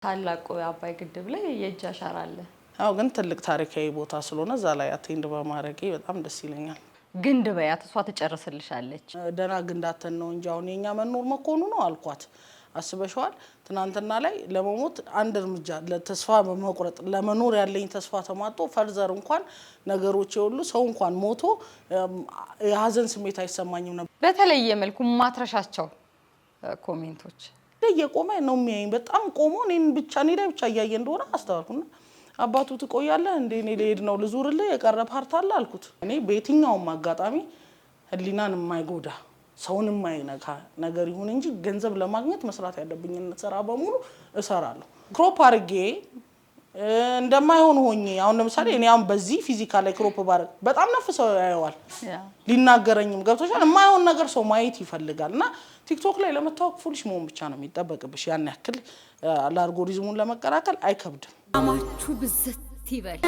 ታላቁ አባይ ግድብ ላይ የእጅ አሻራ አለ። አው ግን ትልቅ ታሪካዊ ቦታ ስለሆነ እዛ ላይ አቴንድ በማድረጌ በጣም ደስ ይለኛል። ግንድ በያት እሷ ትጨርስልሻለች። ደና ግንዳተን ነው እንጂ አሁን የኛ መኖር መኮኑ ነው አልኳት። አስበሽዋል ትናንትና ላይ ለመሞት አንድ እርምጃ ለተስፋ በመቁረጥ ለመኖር ያለኝ ተስፋ ተማጦ ፈርዘር እንኳን ነገሮች ሁሉ ሰው እንኳን ሞቶ የሀዘን ስሜት አይሰማኝም ነበር። በተለየ መልኩ ማትረሻቸው ኮሜንቶች የቆመ ነው የሚያየኝ በጣም ቆሞ እኔን ብቻ እኔ ላይ ብቻ ያያየ እንደሆነ አስተዋልኩና አባቱ ትቆያለህ እንዴ እኔ ልሄድ ነው ልዙርልህ የቀረ ፓርት አለ አልኩት። እኔ በየትኛውም አጋጣሚ ህሊናን የማይጎዳ ሰውን የማይነካ ነገር ይሁን እንጂ ገንዘብ ለማግኘት መስራት ያለብኝን ስራ በሙሉ እሰራለሁ። ክሮፕ አርጌ እንደማይሆን ሆኜ አሁን ለምሳሌ እኔ አሁን በዚህ ፊዚካል ላይ ክሮፕ ባረግ በጣም ነፍሰው ያየዋል ሊናገረኝም ገብቶሻል የማይሆን ነገር ሰው ማየት ይፈልጋልና ቲክቶክ ላይ ለመታወቅ ፉልሽ መሆን ብቻ ነው የሚጠበቅብሽ ያን ያክል ለአልጎሪዝሙን ለመቀላቀል አይከብድም። አማቹ ብዝት ይበል